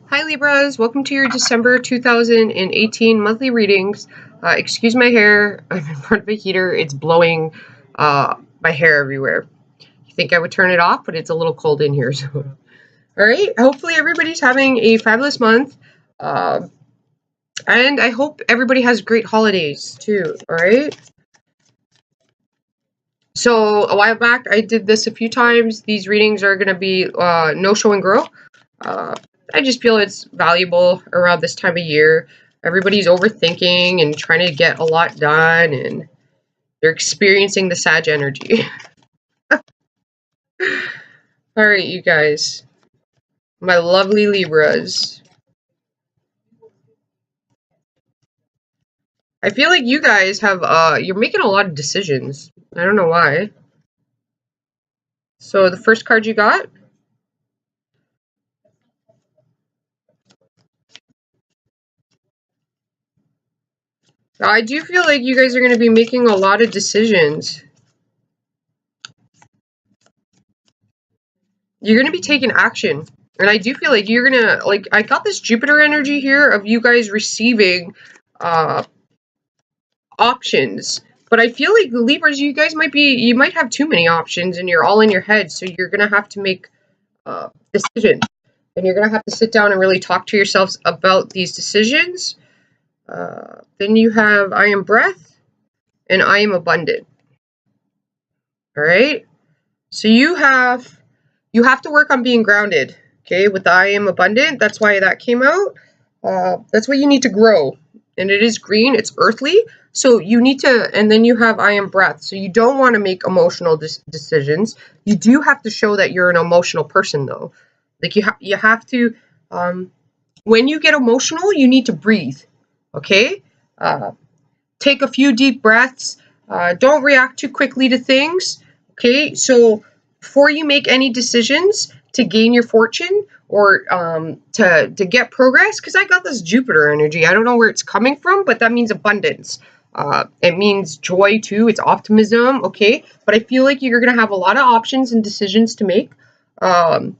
Hi Libras, welcome to your December 2018 monthly readings. Excuse my hair, I'm in front of a heater, it's blowing my hair everywhere. You think I would turn it off, but it's a little cold in here. So, alright, hopefully everybody's having a fabulous month. And I hope everybody has great holidays too, alright? So, a while back I did this a few times. These readings are going to be no show and grow. I just feel it's valuable around this time of year. Everybody's overthinking and trying to get a lot done, and they're experiencing the Sag energy. Alright, you guys. My lovely Libras. I feel like you guys have, you're making a lot of decisions. I don't know why. So, the first card you got? I do feel like you guys are going to be making a lot of decisions. You're going to be taking action. And I do feel like you're going to, like, I got this Jupiter energy here of you guys receiving options. But I feel like Libras, you guys you might have too many options and you're all in your head. So you're going to have to make decisions. And you're going to have to sit down and really talk to yourselves about these decisions. Then you have I am breath and I am abundant. All right. So you have to work on being grounded. Okay. With the I am abundant. That's why that came out. That's what you need to grow. And it is green. It's earthly. So you need to, and then you have I am breath. So you don't want to make emotional decisions. You do have to show that you're an emotional person, though. Like you have to, when you get emotional, you need to breathe. Okay? Take a few deep breaths. Don't react too quickly to things. Okay? So before you make any decisions to gain your fortune or to get progress, because I got this Jupiter energy. I don't know where it's coming from, but that means abundance. It means joy too. It's optimism, okay? But I feel like you're going to have a lot of options and decisions to make. And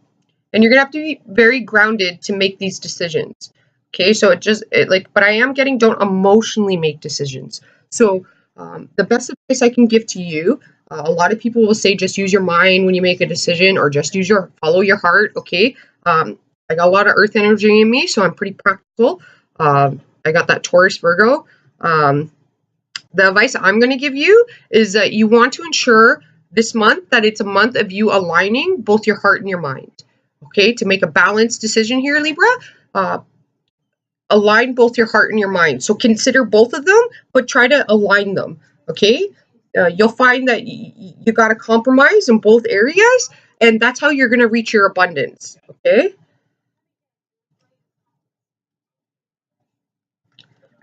you're going to have to be very grounded to make these decisions. Okay, so but I am getting don't emotionally make decisions. So the best advice I can give to you, a lot of people will say just use your mind when you make a decision or just follow your heart, okay? I got a lot of earth energy in me, so I'm pretty practical. I got that Taurus Virgo. The advice I'm going to give you is that you want to ensure this month that it's a month of you aligning both your heart and your mind. Okay, to make a balanced decision here, Libra, align both your heart and your mind. So consider both of them, but try to align them. Okay, you'll find that you got to compromise in both areas, and that's how you're going to reach your abundance. Okay.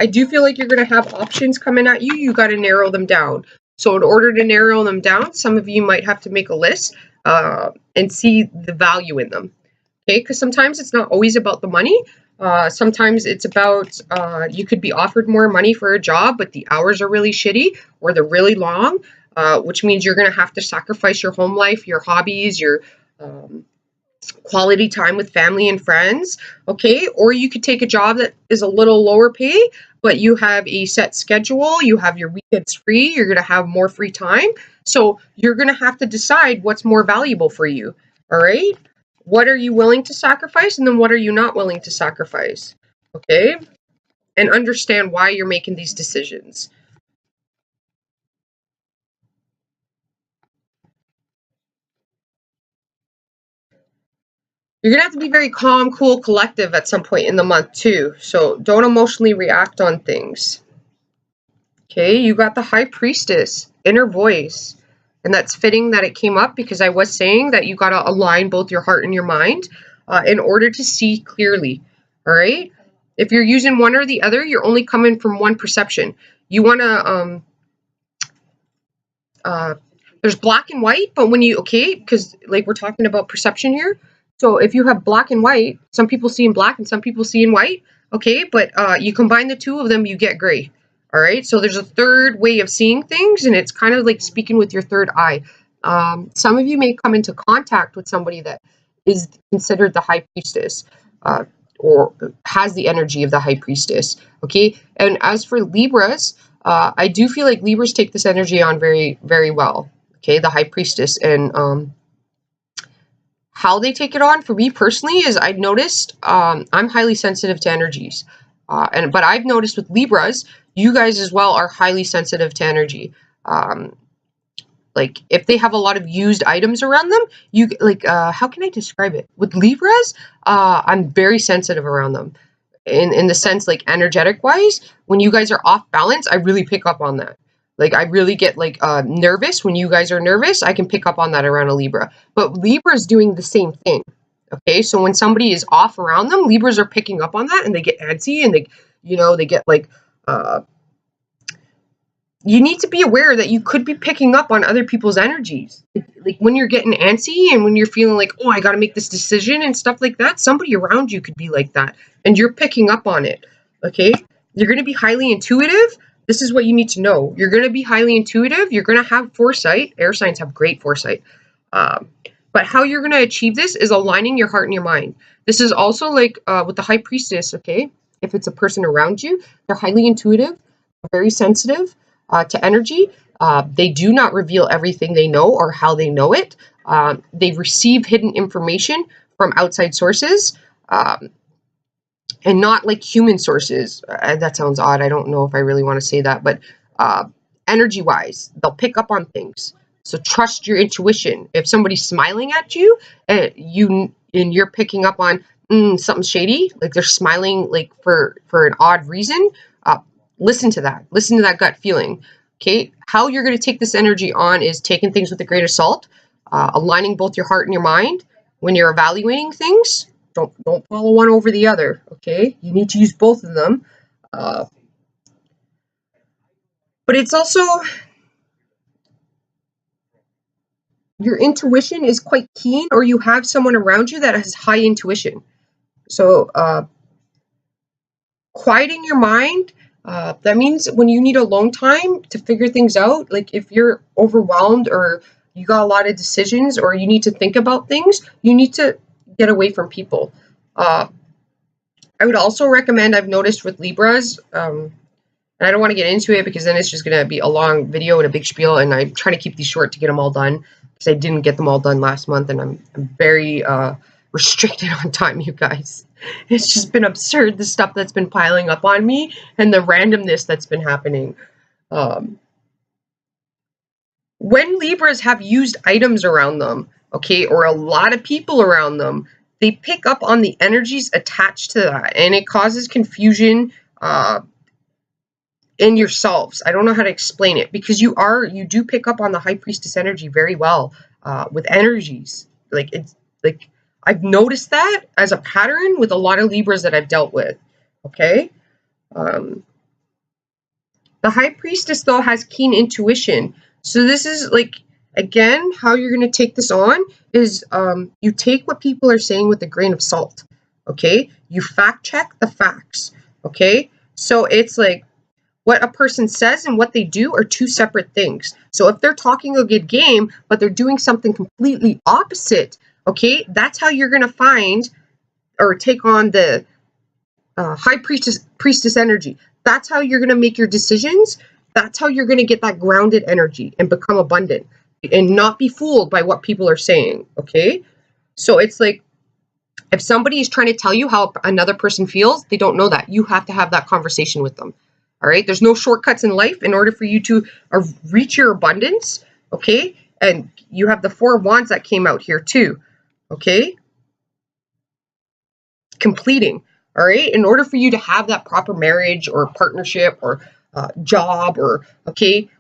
I do feel like you're going to have options coming at you. You got to narrow them down. So in order to narrow them down, some of you might have to make a list and see the value in them. Okay, because sometimes it's not always about the money. Sometimes it's about you could be offered more money for a job, but the hours are really shitty or they're really long, which means you're going to have to sacrifice your home life, your hobbies, your quality time with family and friends, okay? Or you could take a job that is a little lower pay, but you have a set schedule, you have your weekends free, you're going to have more free time. So you're going to have to decide what's more valuable for you, all right? What are you willing to sacrifice, and then what are you not willing to sacrifice, okay? And understand why you're making these decisions. You're going to have to be very calm, cool, collective at some point in the month too. So don't emotionally react on things. Okay, you got the High Priestess, inner voice. And that's fitting that it came up because I was saying that you got to align both your heart and your mind in order to see clearly. All right? If you're using one or the other, you're only coming from one perception. You want to, there's black and white, but when you, okay, because like we're talking about perception here. So if you have black and white, some people see in black and some people see in white. Okay, but you combine the two of them, you get gray. All right, so there's a third way of seeing things, and it's kind of like speaking with your third eye. Some of you may come into contact with somebody that is considered the high priestess, or has the energy of the high priestess. Okay, and as for Libras, I do feel like Libras take this energy on very, very well. Okay, the high priestess, and how they take it on for me personally is I've noticed I'm highly sensitive to energies, but I've noticed with Libras, you guys as well are highly sensitive to energy. Like if they have a lot of used items around them, you like how can I describe it? With Libras, I'm very sensitive around them. In the sense like energetic wise, when you guys are off balance, I really pick up on that. Like I really get like nervous when you guys are nervous. I can pick up on that around a Libra. But Libra is doing the same thing. Okay, so when somebody is off around them, Libras are picking up on that and they get antsy and they get like you need to be aware that you could be picking up on other people's energies. Like when you're getting antsy and when you're feeling like, oh, I got to make this decision and stuff like that, somebody around you could be like that and you're picking up on it. Okay. You're going to be highly intuitive. This is what you need to know. You're going to be highly intuitive. You're going to have foresight. Air signs have great foresight. But how you're going to achieve this is aligning your heart and your mind. This is also like with the high priestess. Okay. If it's a person around you, they're highly intuitive, very sensitive to energy. They do not reveal everything they know or how they know it. They receive hidden information from outside sources, and not like human sources. That sounds odd. I don't know if I really want to say that, but energy-wise, they'll pick up on things. So trust your intuition. If somebody's smiling at you, and you're picking up on something shady, like they're smiling like for an odd reason, listen to that. Listen to that gut feeling. Okay, how you're going to take this energy on is taking things with a grain of salt, aligning both your heart and your mind when you're evaluating things. Don't follow one over the other. Okay, you need to use both of them. But it's also your intuition is quite keen, or you have someone around you that has high intuition. So quieting your mind. That means when you need alone time to figure things out, like if you're overwhelmed or you got a lot of decisions or you need to think about things, you need to get away from people. I would also recommend, I've noticed with Libras, and I don't want to get into it because then it's just going to be a long video and a big spiel, and I'm trying to keep these short to get them all done because I didn't get them all done last month, and I'm very restricted on time, you guys. It's just been absurd, the stuff that's been piling up on me and the randomness that's been happening. When Libras have used items around them, okay, or a lot of people around them, they pick up on the energies attached to that, and it causes confusion in yourselves. I don't know how to explain it because you do pick up on the high priestess energy very well with energies. Like it's like I've noticed that as a pattern with a lot of Libras that I've dealt with. Okay. The high priestess though has keen intuition. So this is like, again, how you're going to take this on is you take what people are saying with a grain of salt. Okay. You fact check the facts. Okay. So it's like, what a person says and what they do are two separate things. So if they're talking a good game, but they're doing something completely opposite, okay, that's how you're going to find or take on the high priestess energy. That's how you're going to make your decisions. That's how you're going to get that grounded energy and become abundant and not be fooled by what people are saying, okay? So it's like, if somebody is trying to tell you how another person feels, they don't know that. You have to have that conversation with them. All right. There's no shortcuts in life in order for you to reach your abundance. Okay. And you have the 4 of Wands that came out here too. Okay. Completing. All right. In order for you to have that proper marriage or partnership or job or, okay.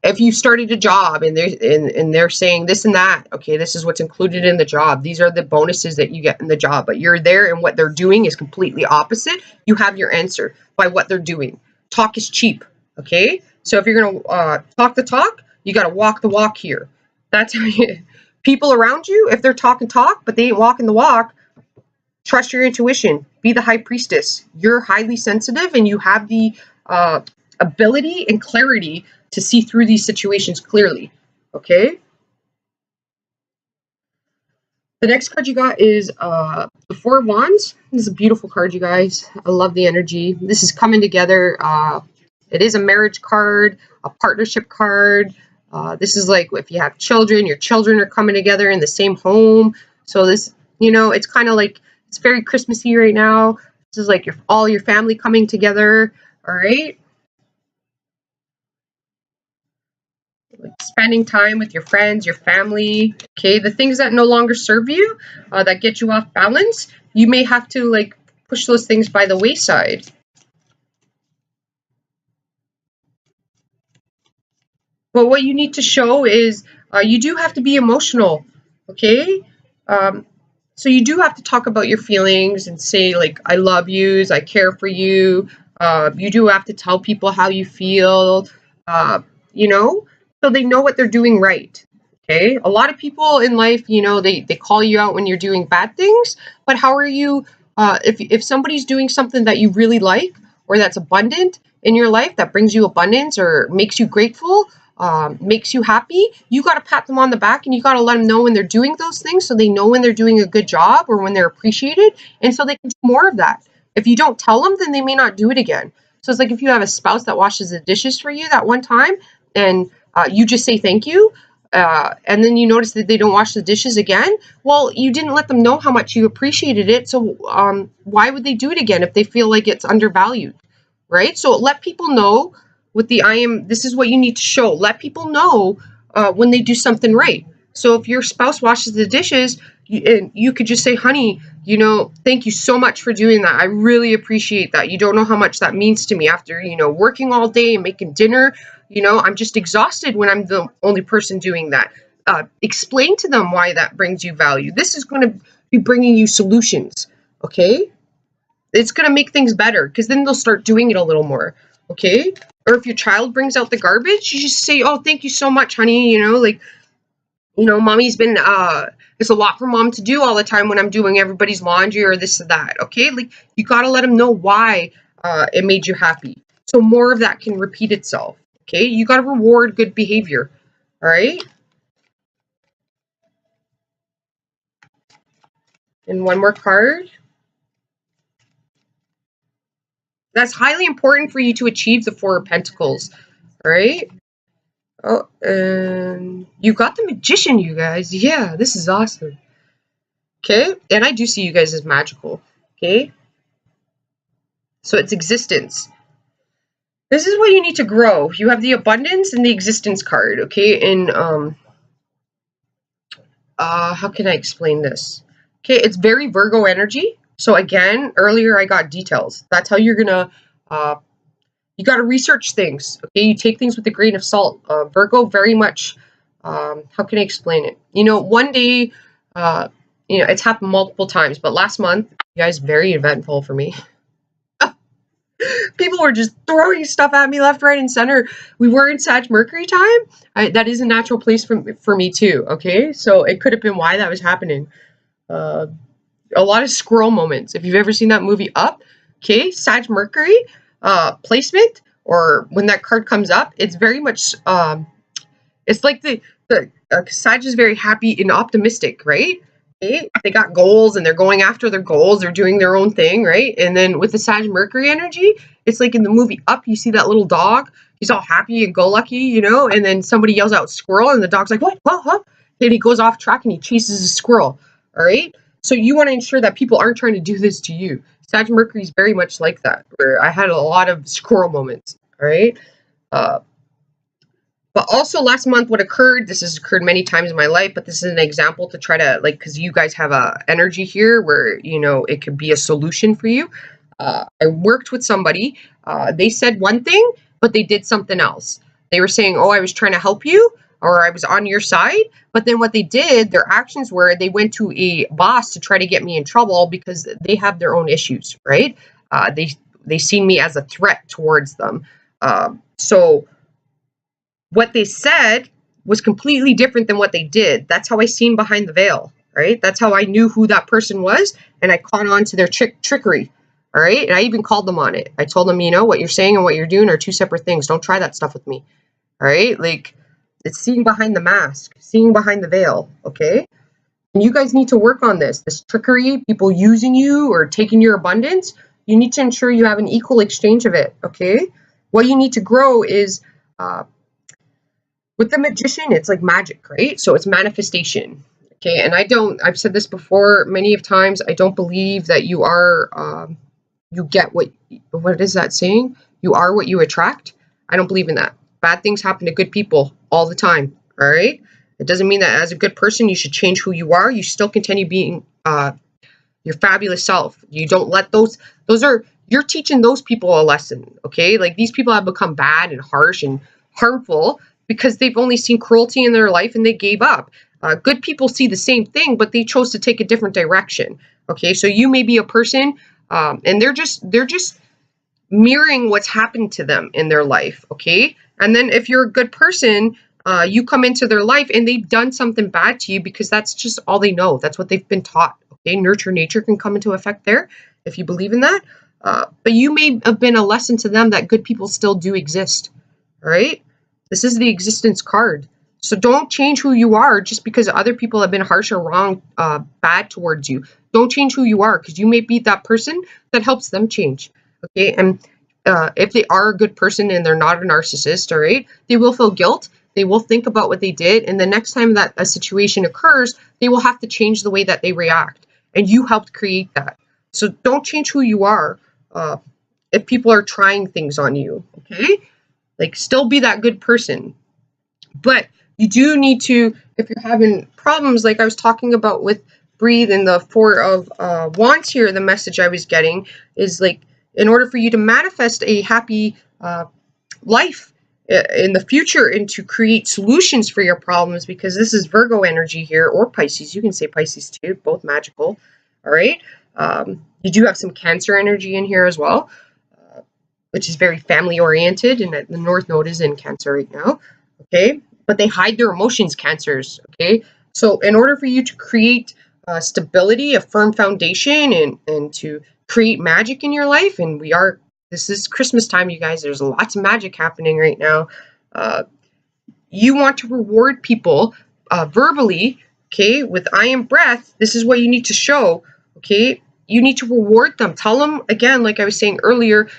If you started a job and they're saying this and that, okay, this is what's included in the job. These are the bonuses that you get in the job, but you're there and what they're doing is completely opposite. You have your answer by what they're doing. Talk is cheap, okay? So if you're going to talk the talk, you got to walk the walk here. That's how people around you, if they're talking talk, but they ain't walking the walk, trust your intuition. Be the high priestess. You're highly sensitive and you have the ability and clarity to see through these situations clearly, okay? The next card you got is the Four of Wands. This is a beautiful card, you guys. I love the energy. This is coming together. It is a marriage card, a partnership card. This is like if you have children, your children are coming together in the same home. So this, it's kind of like, it's very Christmassy right now. This is like all your family coming together. All right. Like spending time with your friends, your family. Okay. The things that no longer serve you, that get you off balance, you may have to like push those things by the wayside. But what you need to show is you do have to be emotional, okay? Um, so you do have to talk about your feelings and say like, I love yous, I care for you. You do have to tell people how you feel, uh, you know, so they know what they're doing right. Okay. A lot of people in life, they call you out when you're doing bad things, but how are you, if somebody's doing something that you really like or that's abundant in your life, that brings you abundance or makes you grateful, makes you happy, you got to pat them on the back and you got to let them know when they're doing those things so they know when they're doing a good job or when they're appreciated, and so they can do more of that. If you don't tell them, then they may not do it again. So it's like if you have a spouse that washes the dishes for you that one time and you just say thank you, and then you notice that they don't wash the dishes again, well, you didn't let them know how much you appreciated it, so why would they do it again if they feel like it's undervalued, right? So let people know with the this is what you need to show. Let people know when they do something right. So if your spouse washes the dishes, and you could just say, honey, thank you so much for doing that. I really appreciate that. You don't know how much that means to me after, working all day and making dinner. I'm just exhausted when I'm the only person doing that. Explain to them why that brings you value. This is going to be bringing you solutions, okay? It's going to make things better because then they'll start doing it a little more, okay? Or if your child brings out the garbage, you just say, oh, thank you so much, honey. Mommy's been, it's a lot for mom to do all the time when I'm doing everybody's laundry or this or that, okay? Like, you got to let them know why it made you happy. So more of that can repeat itself, okay? You got to reward good behavior, all right? And one more card. That's highly important for you to achieve the Four of Pentacles, all right? Oh, and you got the Magician, you guys. Yeah, this is awesome. Okay, and I do see you guys as magical. Okay, so it's existence. This is what you need to grow. You have the abundance and the existence card. Okay, and how can I explain this? Okay, it's very Virgo energy. So again, earlier I got details. That's how you're gonna you got to research things. Okay, you take things with a grain of salt. Virgo very much. How can I explain it? One day, it's happened multiple times, but last month, you guys, very eventful for me. People were just throwing stuff at me left, right, and center. We were in Sag Mercury time. That is a natural place for me too. Okay, so it could have been why that was happening. Uh, a lot of squirrel moments. If you've ever seen that movie Up, okay, Sag Mercury placement, or when that card comes up, it's very much it's like the Sag is very happy and optimistic, right? Okay? They got goals and they're going after their goals. They're doing their own thing, right? And then with the Sag Mercury energy, it's like in the movie Up, you see that little dog. He's all happy and go lucky, and then somebody yells out squirrel, and the dog's like, what? Huh? And he goes off track and he chases a squirrel. All right. So you want to ensure that people aren't trying to do this to you. Sag Mercury is very much like that, where I had a lot of squirrel moments. All right. Uh, but also last month, what occurred, this has occurred many times in my life, but this is an example to try to, like, because you guys have a energy here where, it could be a solution for you. I worked with somebody. They said one thing, but they did something else. They were saying, oh, I was trying to help you, or I was on your side. But then what they did, their actions were they went to a boss to try to get me in trouble because they have their own issues, right? They seen me as a threat towards them. So what they said was completely different than what they did. That's how I seen behind the veil, right? That's how I knew who that person was, and I caught on to their trickery, all right? And I even called them on it. I told them, what you're saying and what you're doing are two separate things. Don't try that stuff with me, all right? Like, it's seeing behind the mask, seeing behind the veil, okay? And you guys need to work on this trickery, people using you or taking your abundance. You need to ensure you have an equal exchange of it, okay? What you need to grow is, with the magician, it's like magic, right? So it's manifestation, okay? And I've said this before many of times, I don't believe that you are, you get what is that saying? You are what you attract. I don't believe in that. Bad things happen to good people all the time, all right? It doesn't mean that as a good person, you should change who you are. You still continue being your fabulous self. You don't let you're teaching those people a lesson, okay? Like, these people have become bad and harsh and harmful because they've only seen cruelty in their life and they gave up. Good people see the same thing, but they chose to take a different direction, okay? So you may be a person, and they're just mirroring what's happened to them in their life, okay? And then if you're a good person, you come into their life and they've done something bad to you because that's just all they know. That's what they've been taught, okay? Nurture nature can come into effect there if you believe in that. But you may have been a lesson to them that good people still do exist, all right? This is the existence card. So don't change who you are just because other people have been harsh or wrong, bad towards you. Don't change who you are, because you may be that person that helps them change, okay? And if they are a good person and they're not a narcissist, all right, they will feel guilt. They will think about what they did. And the next time that a situation occurs, they will have to change the way that they react. And you helped create that. So don't change who you are if people are trying things on you, okay? Like, still be that good person. But you do need to, if you're having problems, like I was talking about with breathe and the Four of Wands here, the message I was getting is, like, in order for you to manifest a happy life in the future and to create solutions for your problems, because this is Virgo energy here, or Pisces. You can say Pisces too, both magical, all right? You do have some Cancer energy in here as well, which is very family oriented, and the North Node is in Cancer right now, okay? But they hide their emotions, Cancers, okay? So in order for you to create stability, a firm foundation, and to create magic in your life, and this is Christmas time, you guys, there's lots of magic happening right now. You want to reward people verbally, okay, with I am breath. This is what you need to show, okay? You need to reward them. Tell them, again, like I was saying earlier,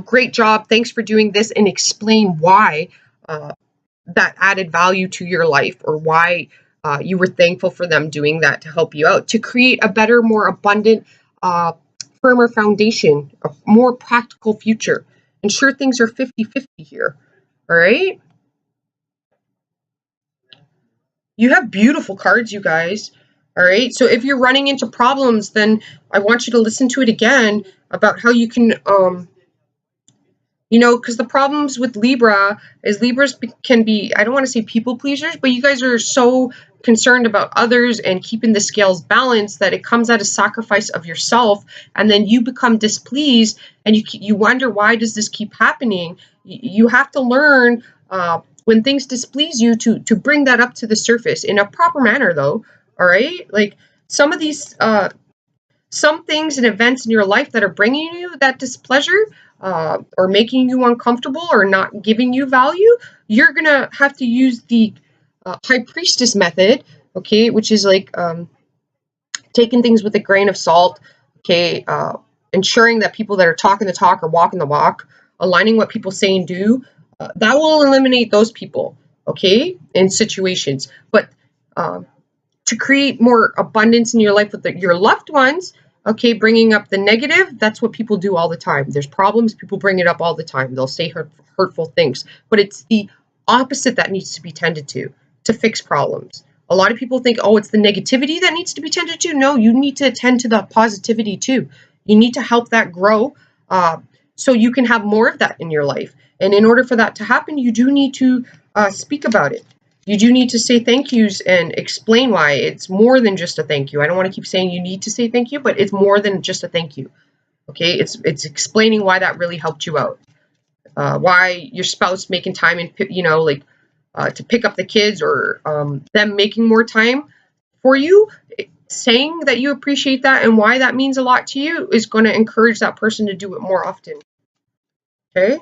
great job, thanks for doing this, and explain why that added value to your life, or why you were thankful for them doing that to help you out, to create a better, more abundant, firmer foundation, a more practical future. Ensure things are 50-50 here, all right? You have beautiful cards, you guys, all right? So if you're running into problems, then I want you to listen to it again about how you can, because the problems with Libra is Libras can be, I don't want to say people pleasers, but you guys are so concerned about others and keeping the scales balanced that it comes at a sacrifice of yourself, and then you become displeased and you wonder, why does this keep happening? You have to learn when things displease you to bring that up to the surface in a proper manner, though, all right? Like, some of these some things and events in your life that are bringing you that displeasure, or making you uncomfortable or not giving you value, you're gonna have to use the high priestess method, okay, which is like taking things with a grain of salt, okay, ensuring that people that are talking the talk are walking the walk, aligning what people say and do. That will eliminate those people, okay, in situations. But to create more abundance in your life with your loved ones, okay, bringing up the negative, that's what people do all the time. There's problems, people bring it up all the time. They'll say hurtful things, but it's the opposite that needs to be tended to fix problems. A lot of people think, oh, it's the negativity that needs to be tended to. No, you need to attend to the positivity too. You need to help that grow, so you can have more of that in your life. And in order for that to happen, you do need to speak about it. You do need to say thank yous and explain why. It's more than just a thank you. I don't want to keep saying you need to say thank you, but it's more than just a thank you. Okay, it's explaining why that really helped you out. Why your spouse making time and to pick up the kids, or them making more time for you. Saying that you appreciate that and why that means a lot to you is going to encourage that person to do it more often. Okay.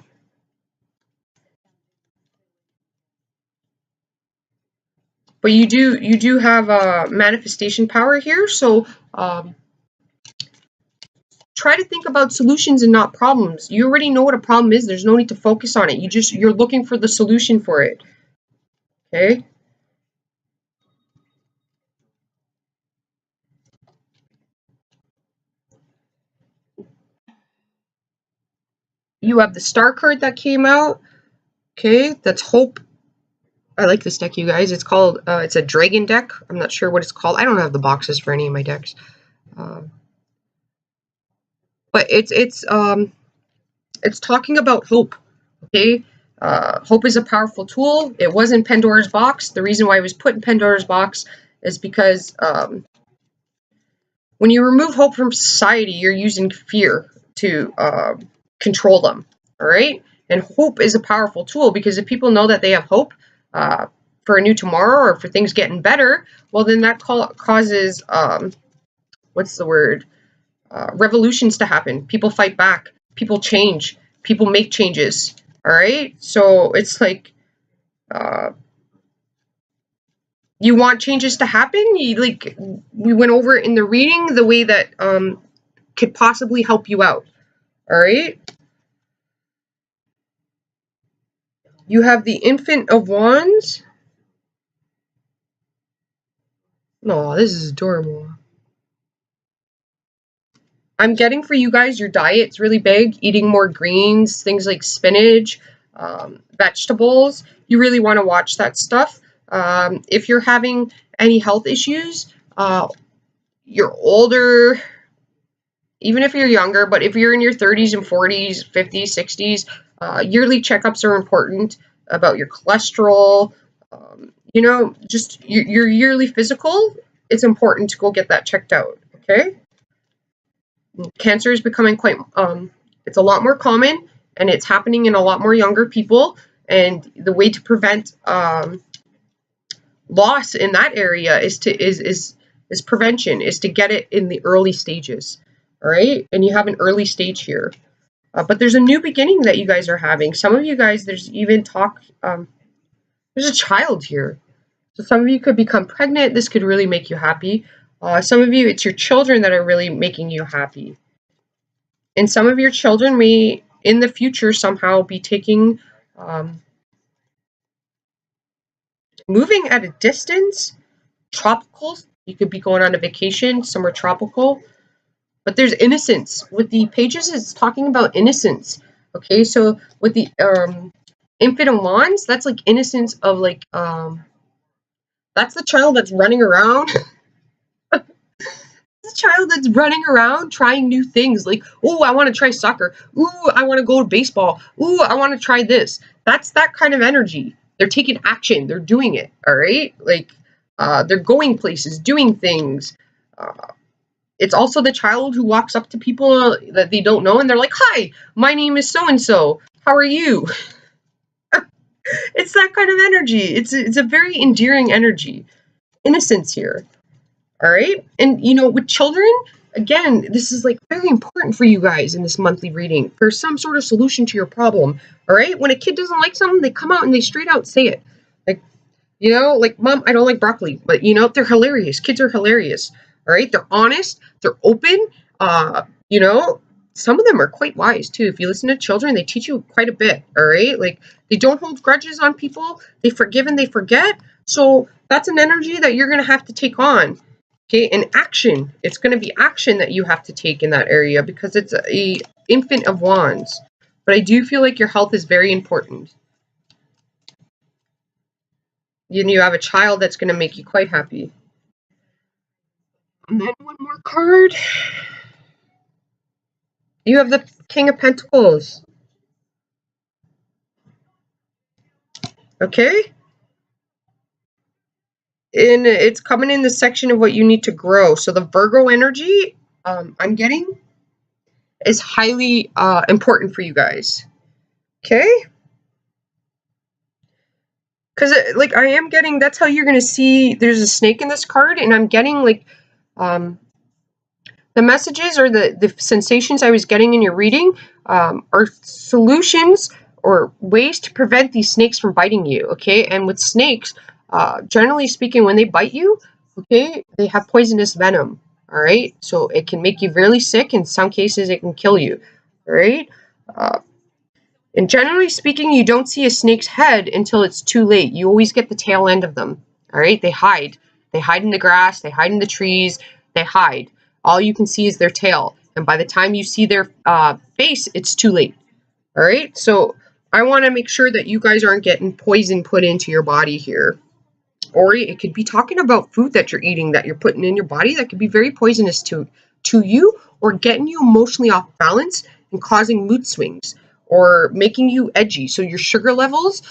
But you do have a manifestation power here, so try to think about solutions and not problems. You already know what a problem is. There's no need to focus on it. You're looking for the solution for it. Okay? You have the Star card that came out. Okay, that's hope. I like this deck, you guys. It's called, it's a dragon deck. I'm not sure what it's called. I don't have the boxes for any of my decks. But it's talking about hope, okay? Hope is a powerful tool. It was in Pandora's box. The reason why it was put in Pandora's box is because when you remove hope from society, you're using fear to control them, all right? And hope is a powerful tool because if people know that they have hope for a new tomorrow or for things getting better, well, then that causes, what's the word? Revolutions to happen. People fight back. People change. People make changes, all right? So it's like, you want changes to happen. We went over in the reading the way that could possibly help you out. All right. You have the Infant of Wands. No, this is adorable. I'm getting for you guys, your diet's really big. Eating more greens, things like spinach, vegetables. You really want to watch that stuff. If you're having any health issues, you're older, even if you're younger, but if you're in your 30s and 40s, 50s, 60s, yearly checkups are important about your cholesterol. Just your yearly physical, it's important to go get that checked out, okay? Cancer is becoming quite, it's a lot more common, and it's happening in a lot more younger people, and the way to prevent loss in that area is prevention, is to get it in the early stages, all right? And you have an early stage here. But there's a new beginning that you guys are having. Some of you guys, there's even talk, there's a child here. So some of you could become pregnant. This could really make you happy. Some of you, it's your children that are really making you happy. And some of your children may, in the future, somehow be taking, moving at a distance, tropical. You could be going on a vacation somewhere tropical. But there's innocence. With the pages, it's talking about innocence. Okay, so with the Infant of Wands, that's like innocence of like, that's the child that's running around. The child that's running around trying new things. Like, oh, I want to try soccer. Ooh, I want to go to baseball. Ooh, I want to try this. That's that kind of energy. They're taking action. They're doing it, all right? Like, they're going places, doing things. It's also the child who walks up to people that they don't know and they're like, hi, my name is so-and-so. How are you? It's that kind of energy. It's a very endearing energy. Innocence here. All right? And, with children, again, this is like very important for you guys in this monthly reading for some sort of solution to your problem. All right? When a kid doesn't like something, they come out and they straight out say it. Like, Mom, I don't like broccoli. But, they're hilarious. Kids are hilarious. All right? They're honest. They're open. Some of them are quite wise, too. If you listen to children, they teach you quite a bit. All right? Like, they don't hold grudges on people. They forgive and they forget. So that's an energy that you're going to have to take on. Okay? And action. It's going to be action that you have to take in that area because it's a Infant of Wands. But I do feel like your health is very important. You have a child that's going to make you quite happy. And then one more card. You have the King of Pentacles. Okay? And it's coming in the section of what you need to grow. So the Virgo energy I'm getting is highly important for you guys. Okay? Because, I am getting, that's how you're going to see, there's a snake in this card, and I'm getting, the messages or the sensations I was getting in your reading are solutions or ways to prevent these snakes from biting you, okay? And with snakes, Generally speaking, when they bite you, okay, they have poisonous venom. All right, so it can make you really sick. In some cases, it can kill you. All right. Uh, and generally speaking, you don't see a snake's head until it's too late. You always get the tail end of them. All right, they hide. They hide in the grass. They hide in the trees. They hide. All you can see is their tail. And by the time you see their face, it's too late. All right, so I want to make sure that you guys aren't getting poison put into your body here. Or it could be talking about food that you're eating that you're putting in your body that could be very poisonous to you, or getting you emotionally off balance and causing mood swings, or making you edgy. So your sugar levels,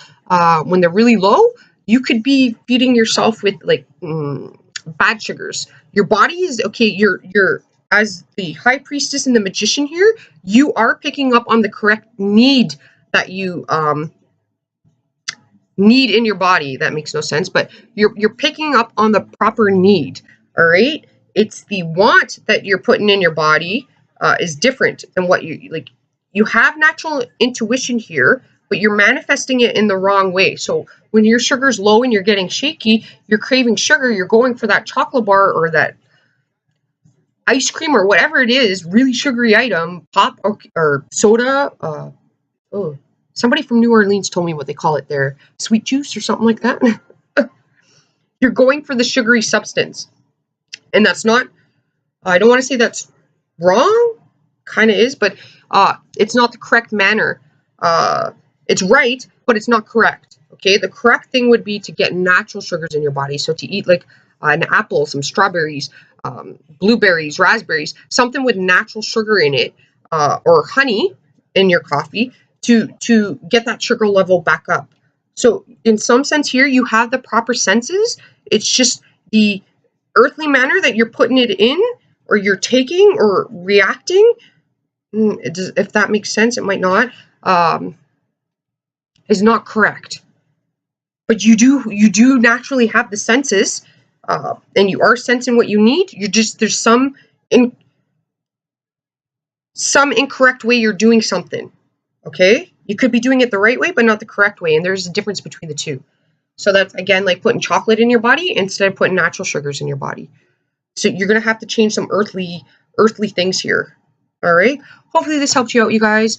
when they're really low, you could be feeding yourself with like bad sugars. Your body is okay. You're as the high priestess and the magician here, you are picking up on the correct need that you need in your body. That makes no sense, but you're picking up on the proper need. All right, it's the want that you're putting in your body is different than what you like. You have natural intuition here, but you're manifesting it in the wrong way. So when your sugar's low and you're getting shaky, you're craving sugar, you're going for that chocolate bar or that ice cream or whatever it is, really sugary item, pop or soda. Oh, somebody from New Orleans told me what they call it there, sweet juice or something like that. You're going for the sugary substance. And that's not, I don't want to say that's wrong, kind of is, but it's not the correct manner. It's right, but it's not correct. Okay, the correct thing would be to get natural sugars in your body. So to eat like an apple, some strawberries, blueberries, raspberries, something with natural sugar in it, or honey in your coffee to get that sugar level back up. So in some sense here, you have the proper senses. It's just the earthly manner that you're putting it in, or you're taking or reacting. If that makes sense, it might not. Is not correct. But you do naturally have the senses, and you are sensing what you need. You're just there's some incorrect way you're doing something. Okay, you could be doing it the right way, but not the correct way, and there's a difference between the two. So that's again like putting chocolate in your body instead of putting natural sugars in your body. So you're gonna have to change some earthly things here. All right. Hopefully this helped you out, you guys.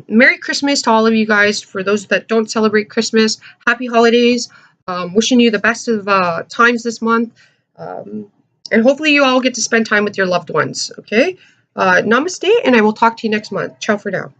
Merry Christmas to all of you guys. For those that don't celebrate Christmas, happy holidays. Wishing you the best of times this month. And hopefully you all get to spend time with your loved ones. Okay. Namaste, and I will talk to you next month. Ciao for now.